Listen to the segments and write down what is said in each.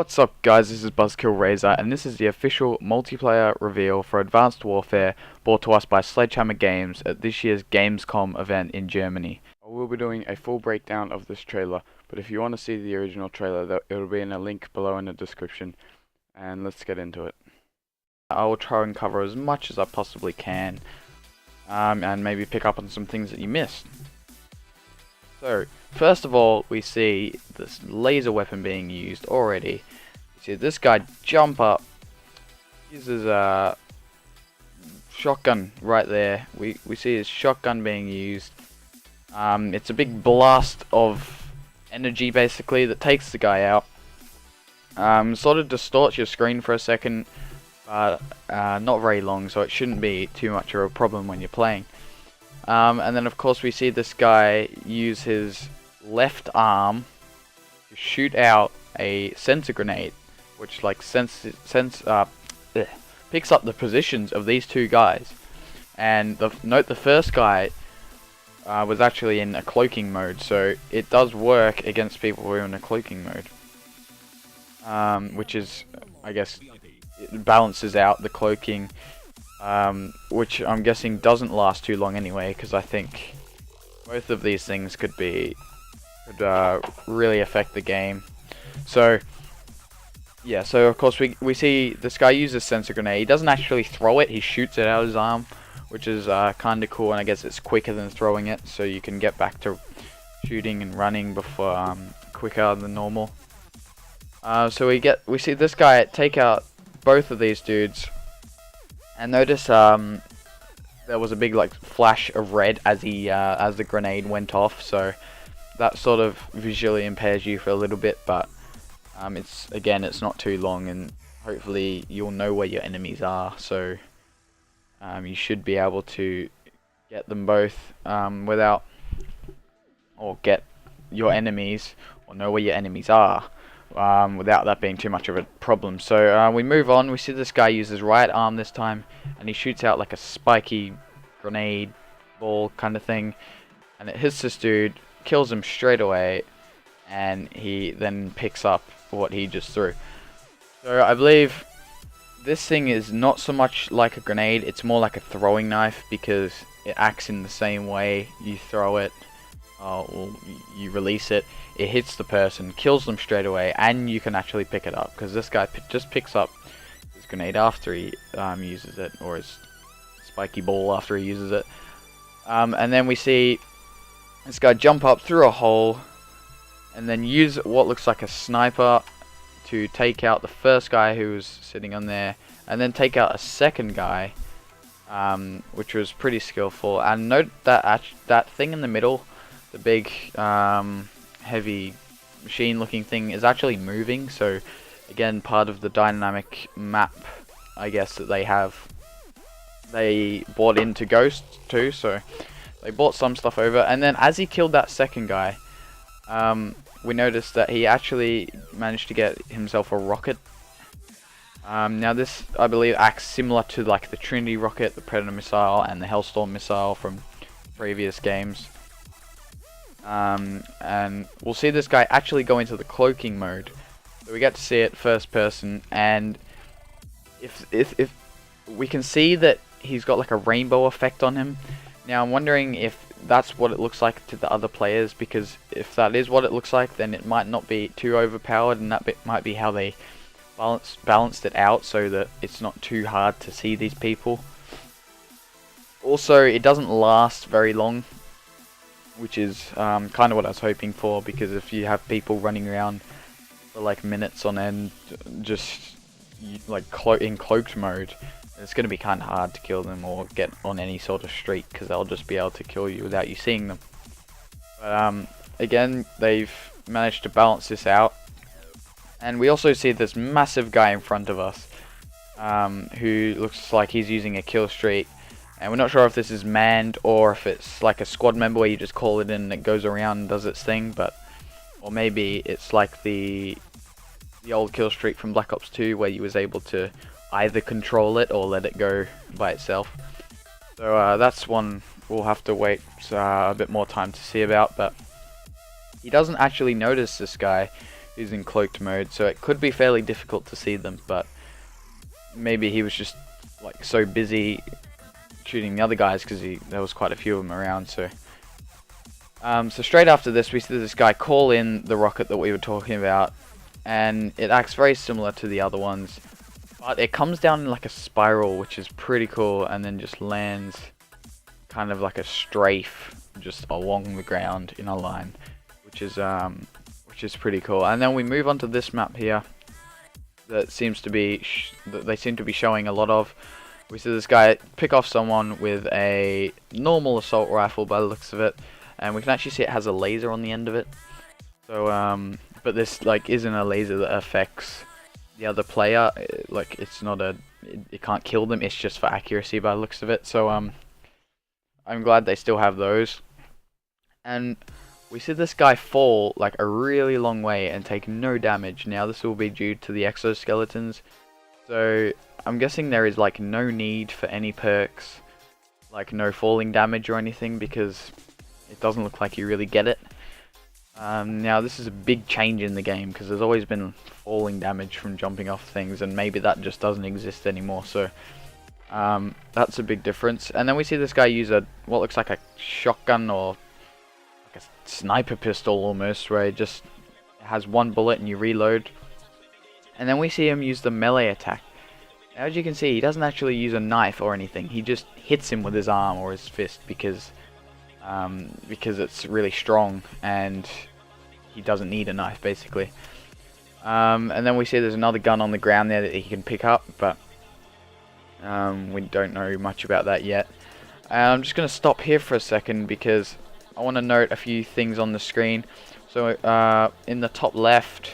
What's up guys, this is Buzzkill Razor and this is the official multiplayer reveal for Advanced Warfare brought to us by Sledgehammer Games at this year's Gamescom event in Germany. I will be doing a full breakdown of this trailer, but if you want to see the original trailer, it will be in a link below in the description, and let's get into it. I will try and cover as much as I possibly can, and maybe pick up on some things that you missed. So, first of all, we see this laser weapon being used already. You see this guy jump up, uses a shotgun right there. We see his shotgun being used. It's a big blast of energy basically that takes the guy out. Sort of distorts your screen for a second, but not very long, so it shouldn't be too much of a problem when you're playing. And then of course we see this guy use his left arm to shoot out a sensor grenade, which like picks up the positions of these two guys. And note the first guy was actually in a cloaking mode, so it does work against people who are in a cloaking mode, which is, I guess, it balances out the cloaking. Which I'm guessing doesn't last too long anyway, because I think both of these things could really affect the game. So yeah, so of course we see this guy uses sensor grenade. He doesn't actually throw it, he shoots it out of his arm, which is kinda cool, and I guess it's quicker than throwing it, so you can get back to shooting and running before quicker than normal. So we see this guy take out both of these dudes. And notice there was a big like flash of red as the grenade went off, so that sort of visually impairs you for a little bit, but it's not too long, and hopefully you'll know where your enemies are, so you should be able to get them both get your enemies, or know where your enemies are. Without that being too much of a problem. So we move on. We see this guy use his right arm this time, and he shoots out like a spiky grenade ball kind of thing, and it hits this dude, kills him straight away, and he then picks up what he just threw. So I believe this thing is not so much like a grenade, it's more like a throwing knife, because it acts in the same way. You throw it, you release it, it hits the person, kills them straight away, and you can actually pick it up, because this guy just picks up his grenade after he uses it, or his spiky ball after he uses it. And then we see this guy jump up through a hole, and then use what looks like a sniper to take out the first guy who was sitting on there, and then take out a second guy, which was pretty skillful. And note that that thing in the middle, the big heavy machine looking thing, is actually moving, so again part of the dynamic map, I guess, that they brought into Ghost too, so they brought some stuff over. And then as he killed that second guy, we noticed that he actually managed to get himself a rocket. Now this, I believe, acts similar to like the Trinity rocket, the Predator missile, and the Hellstorm missile from previous games. And we'll see this guy actually go into the cloaking mode, so we get to see it first person. And if we can see that he's got like a rainbow effect on him. Now I'm wondering if that's what it looks like to the other players, because if that is what it looks like, then it might not be too overpowered, and that might be how they balanced it out, so that it's not too hard to see these people. Also, it doesn't last very long, which is kind of what I was hoping for, because if you have people running around for like minutes on end, just like in cloaked mode, it's going to be kind of hard to kill them or get on any sort of streak, because they'll just be able to kill you without you seeing them. But again, they've managed to balance this out. And we also see this massive guy in front of us, who looks like he's using a kill streak. And we're not sure if this is manned or if it's like a squad member where you just call it in and it goes around and does its thing, or maybe it's like the old kill streak from Black Ops 2 where you was able to either control it or let it go by itself. So that's one we'll have to wait a bit more time to see about, but he doesn't actually notice this guy, he's in cloaked mode, so it could be fairly difficult to see them, but maybe he was just like so busy shooting the other guys because there was quite a few of them around. So so straight after this, we see this guy call in the rocket that we were talking about, and it acts very similar to the other ones, but it comes down in like a spiral, which is pretty cool, and then just lands kind of like a strafe just along the ground in a line, which is pretty cool. And then we move on to this map here that seems to be that they seem to be showing a lot of. We see this guy pick off someone with a normal assault rifle by the looks of it, and we can actually see it has a laser on the end of it. So but this like isn't a laser that affects the other player. Like it's not it can't kill them. It's just for accuracy by the looks of it. So I'm glad they still have those. And we see this guy fall like a really long way and take no damage. Now this will be due to the exoskeletons. So I'm guessing there is like no need for any perks, like no falling damage or anything, because it doesn't look like you really get it. Now this is a big change in the game because there's always been falling damage from jumping off things, and maybe that just doesn't exist anymore. So that's a big difference. And then we see this guy use what looks like a shotgun or like a sniper pistol almost, where it just has one bullet and you reload. And then we see him use the melee attack. Now, as you can see, he doesn't actually use a knife or anything. He just hits him with his arm or his fist because it's really strong and he doesn't need a knife basically. And then we see there's another gun on the ground there that he can pick up, but we don't know much about that yet. I'm just going to stop here for a second because I want to note a few things on the screen. So in the top left,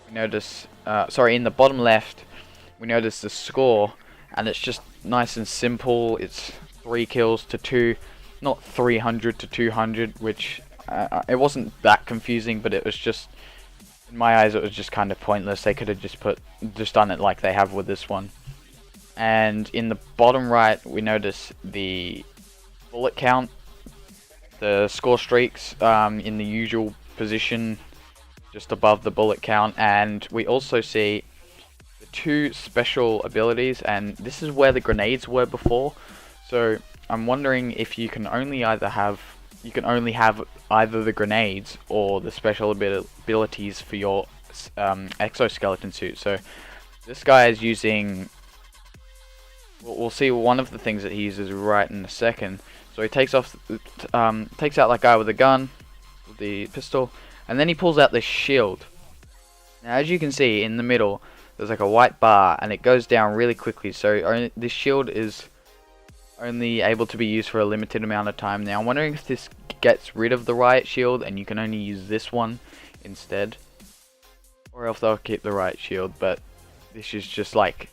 we notice, in the bottom left, we notice the score, and it's just nice and simple. It's 3 kills to 2, not 300 to 200, which it wasn't that confusing, but it was just, in my eyes, it was just kind of pointless. They could have just done it like they have with this one. And in the bottom right, we notice the bullet count, the score streaks in the usual position just above the bullet count, and we also see the 2 special abilities, and this is where the grenades were before. So I'm wondering if you can only have either the grenades or the special abilities for your exoskeleton suit. So this guy is using, we'll see one of the things that he uses right in a second. So he takes out that guy with the gun, with the pistol, and then he pulls out this shield. Now, as you can see in the middle, there's like a white bar, and it goes down really quickly. So this shield is only able to be used for a limited amount of time. Now, I'm wondering if this gets rid of the riot shield, and you can only use this one instead, or else they'll keep the riot shield. But this is just like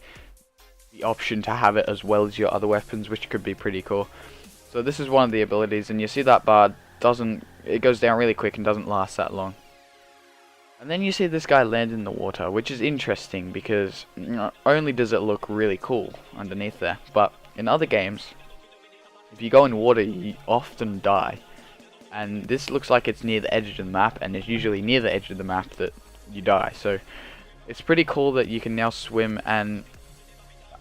the option to have it as well as your other weapons, which could be pretty cool. So this is one of the abilities, and you see that bar it goes down really quick and doesn't last that long. And then you see this guy land in the water, which is interesting because not only does it look really cool underneath there, but in other games, if you go in water, you often die. And this looks like it's near the edge of the map, and it's usually near the edge of the map that you die. So it's pretty cool that you can now swim, and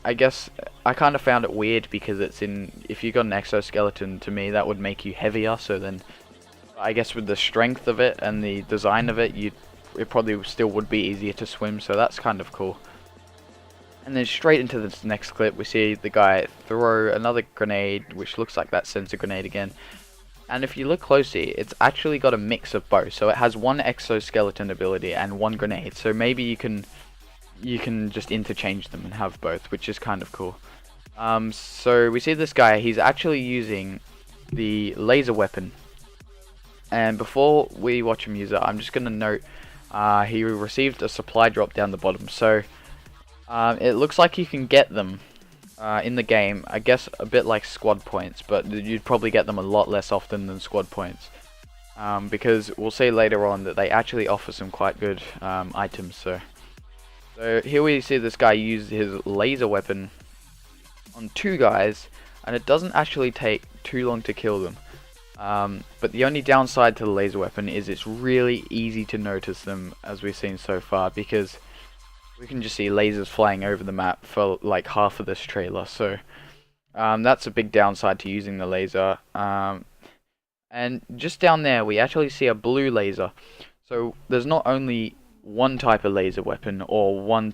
I guess I kind of found it weird because if you got an exoskeleton, to me that would make you heavier. So then I guess with the strength of it and the design of it, it probably still would be easier to swim. So that's kind of cool. And then straight into this next clip, we see the guy throw another grenade, which looks like that sensor grenade again. And if you look closely, it's actually got a mix of both. So it has one exoskeleton ability and one grenade. So maybe you can just interchange them and have both, which is kind of cool. So we see this guy, he's actually using the laser weapon. And before we watch him use it, I'm just going to note he received a supply drop down the bottom. So it looks like you can get them in the game, I guess a bit like squad points, but you'd probably get them a lot less often than squad points. Because we'll see later on that they actually offer some quite good items. So here we see this guy use his laser weapon on 2 guys, and it doesn't actually take too long to kill them. But the only downside to the laser weapon is it's really easy to notice them, as we've seen so far, because we can just see lasers flying over the map for like half of this trailer. So that's a big downside to using the laser. And just down there we actually see a blue laser. So there's not only one type of laser weapon or one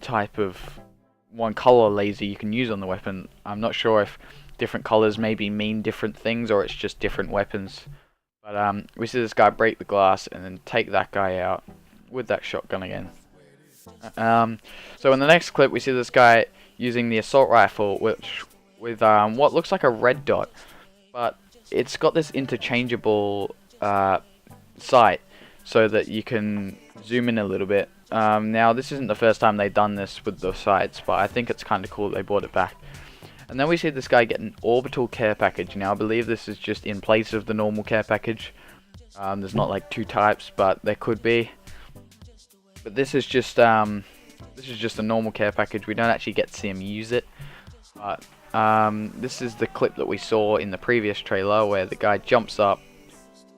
color laser you can use on the weapon. I'm not sure if different colors maybe mean different things or it's just different weapons. But we see this guy break the glass and then take that guy out with that shotgun again. So in the next clip we see this guy using the assault rifle with what looks like a red dot, but it's got this interchangeable sight so that you can zoom in a little bit. Now this isn't the first time they've done this with the sights, but I think it's kind of cool they brought it back. And then we see this guy get an orbital care package. Now I believe this is just in place of the normal care package. There's not like two types, but there could be. But this is just a normal care package. We don't actually get to see him use it. But this is the clip that we saw in the previous trailer where the guy jumps up,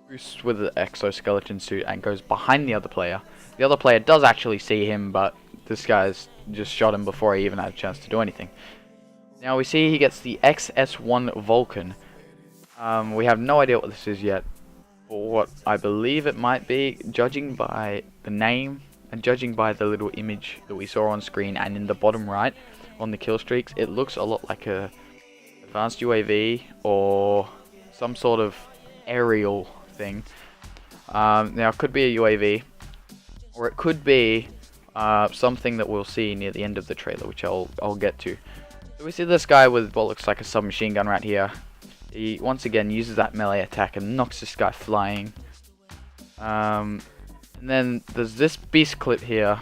boosts with the exoskeleton suit, and goes behind the other player. The other player does actually see him, but this guy's just shot him before he even had a chance to do anything. Now we see he gets the XS1 Vulcan. We have no idea what this is yet, or what I believe it might be, judging by the name and judging by the little image that we saw on screen and in the bottom right on the kill streaks. It looks a lot like a advanced UAV or some sort of aerial thing. Now it could be a UAV, or it could be something that we'll see near the end of the trailer, which I'll get to. So we see this guy with what looks like a submachine gun right here. He once again uses that melee attack and knocks this guy flying. And then there's this beast clip here.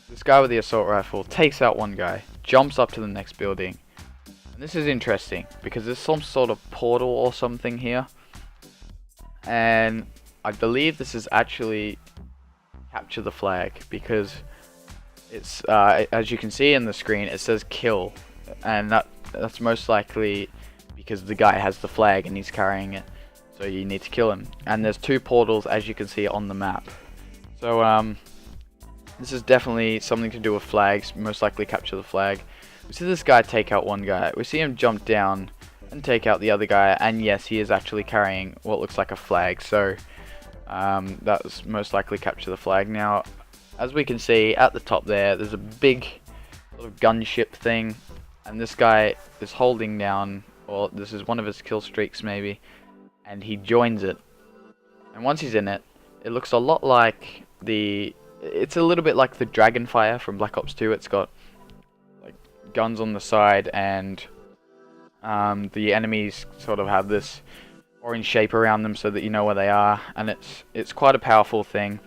This guy with the assault rifle takes out one guy, jumps up to the next building. And this is interesting because there's some sort of portal or something here. And I believe this is actually capture the flag, because it's as you can see in the screen it says kill, and that's most likely because the guy has the flag and he's carrying it, so you need to kill him. And there's two portals as you can see on the map. So this is definitely something to do with flags, most likely capture the flag. We see this guy take out one guy, we see him jump down and take out the other guy, and yes, he is actually carrying what looks like a flag, so that was most likely capture the flag. Now as we can see at the top there's a big sort of gunship thing, and this guy is holding down, or this is one of his kill streaks maybe, and he joins it. And once he's in it, it looks a lot like it's a little bit like the Dragonfire from Black Ops 2. It's got like guns on the side, and the enemies sort of have this orange shape around them so that you know where they are, and it's quite a powerful thing.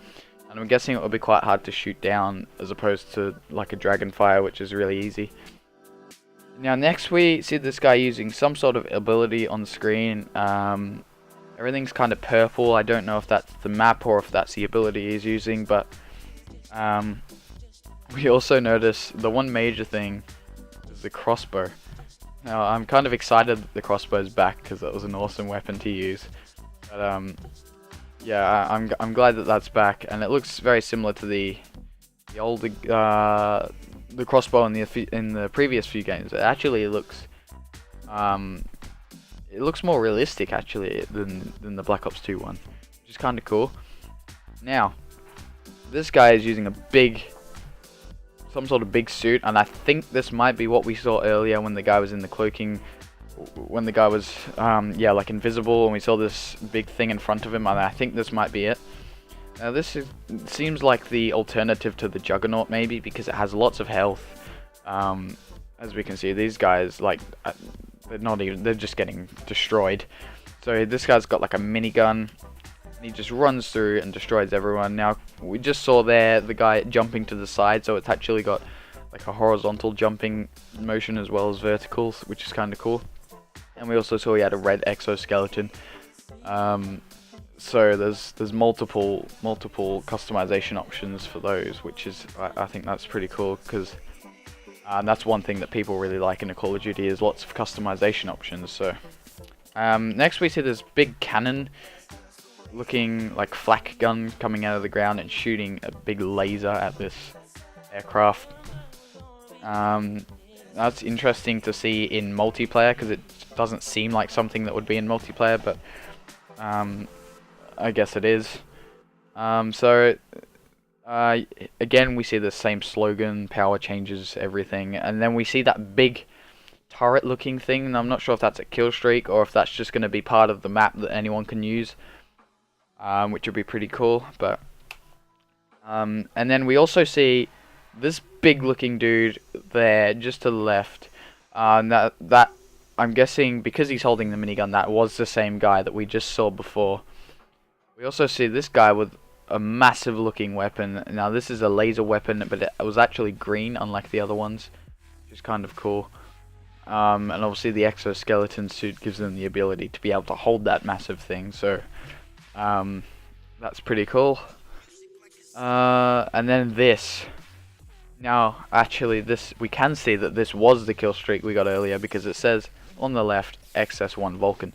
And I'm guessing it will be quite hard to shoot down as opposed to like a Dragonfire, which is really easy. Now next we see this guy using some sort of ability on the screen. Everything's kind of purple. I don't know if that's the map or if that's the ability he's using, but we also notice the one major thing is the crossbow. Now I'm kind of excited that the crossbow's back because that was an awesome weapon to use. But yeah, I'm glad that that's back, and it looks very similar to the older the crossbow in the previous few games. It actually looks more realistic actually than the Black Ops 2 one, which is kind of cool. Now this guy is using some sort of big suit, and I think this might be what we saw earlier when the guy was in the cloaking. When the guy was yeah, like invisible, and we saw this big thing in front of him, and I think this might be it. Now this seems like the alternative to the Juggernaut maybe, because it has lots of health. As we can see, these guys, like they're just getting destroyed. So this guy's got like a minigun, and he just runs through and destroys everyone. Now we just saw there the guy jumping to the side, so it's actually got like a horizontal jumping motion as well as vertical, which is kind of cool. And we also saw he had a red exoskeleton. So there's multiple customization options for those, which is I think that's pretty cool, because that's one thing that people really like in a Call of Duty is lots of customization options. So Next we see this big cannon looking like flak gun coming out of the ground and shooting a big laser at this aircraft. That's interesting to see in multiplayer because it doesn't seem like something that would be in multiplayer, but I guess it is. Again, we see the same slogan, power changes everything, and then we see that big turret looking thing, and I'm not sure if that's a kill streak or if that's just going to be part of the map that anyone can use, which would be pretty cool. But and then we also see this big looking dude there just to the left, that I'm guessing because he's holding the minigun, that was the same guy that we just saw before. We also see this guy with a massive looking weapon. Now this is a laser weapon, but it was actually green unlike the other ones, which is kind of cool. And obviously the exoskeleton suit gives them the ability to be able to hold that massive thing, so that's pretty cool. And then this. Now actually this, we can see that this was the kill streak we got earlier because it says on the left XS1 Vulcan.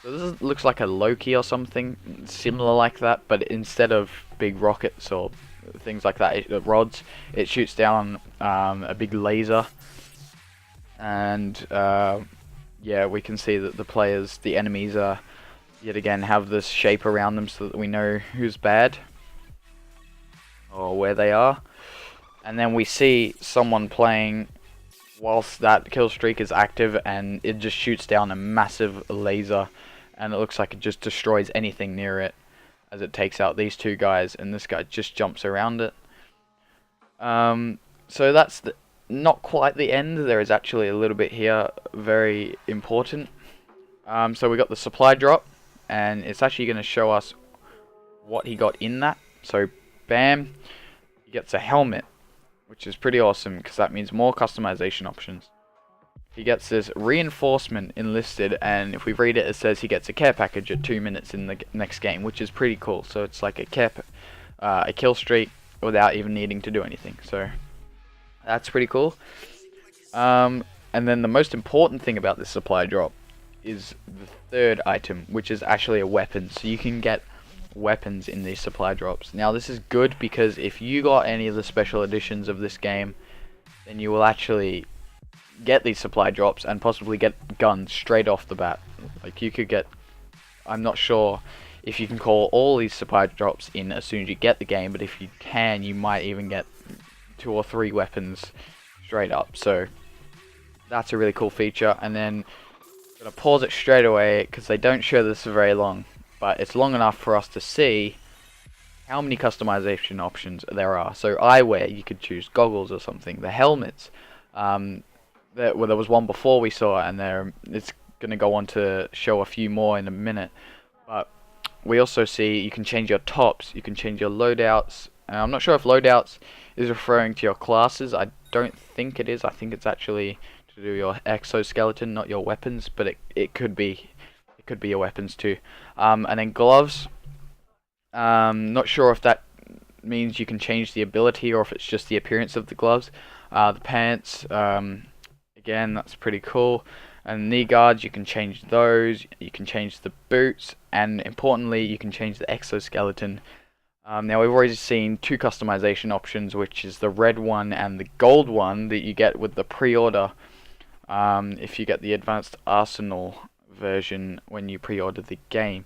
So this looks like a Loki or something similar like that, but instead of big rockets or things like that, rods, it shoots down a big laser. And yeah, we can see that the players, the enemies, yet again have this shape around them so that we know who's bad or where they are. And then we see someone playing whilst that kill streak is active, and it just shoots down a massive laser, and it looks like it just destroys anything near it as it takes out these two guys, and this guy just jumps around it. So that's not quite the end. There is actually a little bit here very important. So we got the supply drop, and it's actually going to show us what he got in that. So bam, he gets a helmet, which is pretty awesome because that means more customization options. He gets this reinforcement enlisted, and if we read it, it says he gets a care package at 2 minutes in the next game, which is pretty cool. So it's like a kill streak without even needing to do anything. So that's pretty cool. And then the most important thing about this supply drop is the third item, which is actually a weapon. So you can get weapons in these supply drops. Now this is good because if you got any of the special editions of this game, then you will actually get these supply drops and possibly get guns straight off the bat. Like you could get, I'm not sure if you can call all these supply drops in as soon as you get the game, but if you can, you might even get 2 or 3 weapons straight up. So that's a really cool feature. And then I'm gonna pause it straight away because they don't show this for very long, but it's long enough for us to see how many customization options there are. So eyewear, you could choose goggles or something. The helmets, there was one before we saw, and it's going to go on to show a few more in a minute. But we also see you can change your tops, you can change your loadouts. I'm not sure if loadouts is referring to your classes. I don't think it is. I think it's actually to do your exoskeleton, not your weapons. But it could be. It could be your weapons too. And then gloves. Not sure if that means you can change the ability or if it's just the appearance of the gloves. The pants. Again, that's pretty cool. And knee guards, you can change those. You can change the boots, and importantly, you can change the exoskeleton. Now we've already seen 2 customization options, which is the red one and the gold one that you get with the pre-order. If you get the advanced arsenal version when you pre-order the game.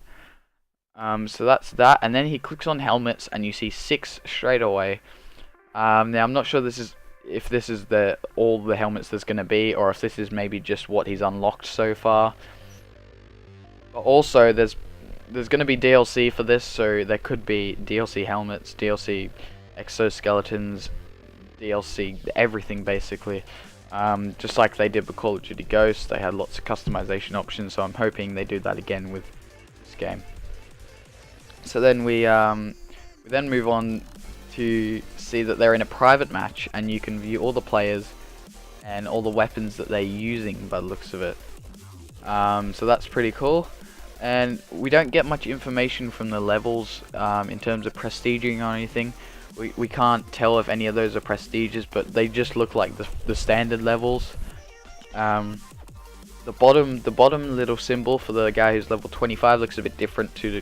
So that's that, and then he clicks on helmets, and you see 6 straight away. Now I'm not sure if this is all the helmets there's going to be, or if this is maybe just what he's unlocked so far. But also there's going to be DLC for this, so there could be DLC helmets, DLC exoskeletons, DLC everything basically. Just like they did with Call of Duty Ghosts, they had lots of customization options, so I'm hoping they do that again with this game. So then we then move on to see that they're in a private match, and you can view all the players and all the weapons that they're using by the looks of it. So that's pretty cool. And we don't get much information from the levels in terms of prestiging or anything. We can't tell if any of those are prestigious, but they just look like the standard levels. the bottom little symbol for the guy who's level 25 looks a bit different to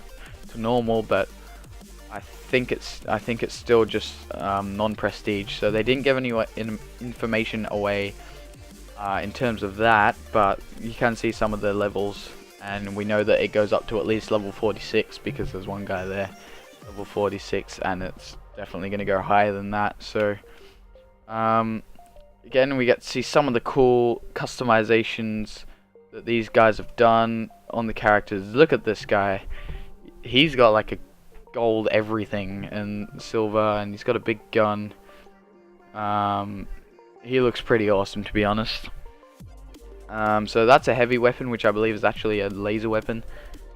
normal, but I think it's still just non-prestige. So they didn't give any information away in terms of that, but you can see some of the levels, and we know that it goes up to at least level 46 because there's one guy there, level 46, and it's definitely going to go higher than that. So again, we get to see some of the cool customizations that these guys have done on the characters. Look at this guy. He's got like a gold everything and silver, and he's got a big gun. He looks pretty awesome, to be honest. So that's a heavy weapon, which I believe is actually a laser weapon.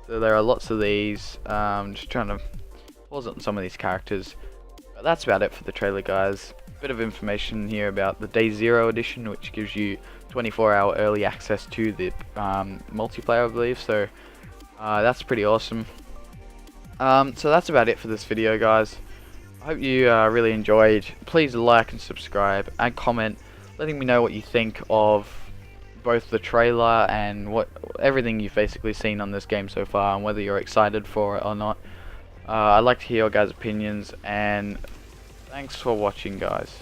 So there are lots of these. Just trying to pause on some of these characters. But that's about it for the trailer, guys. Bit of information here about the Day Zero edition, which gives you 24-hour early access to the multiplayer, I believe. So that's pretty awesome. So that's about it for this video, guys. I hope you really enjoyed. Please like and subscribe and comment, letting me know what you think of both the trailer and everything you've basically seen on this game so far, and whether you're excited for it or not. I'd like to hear your guys' opinions, and thanks for watching, guys.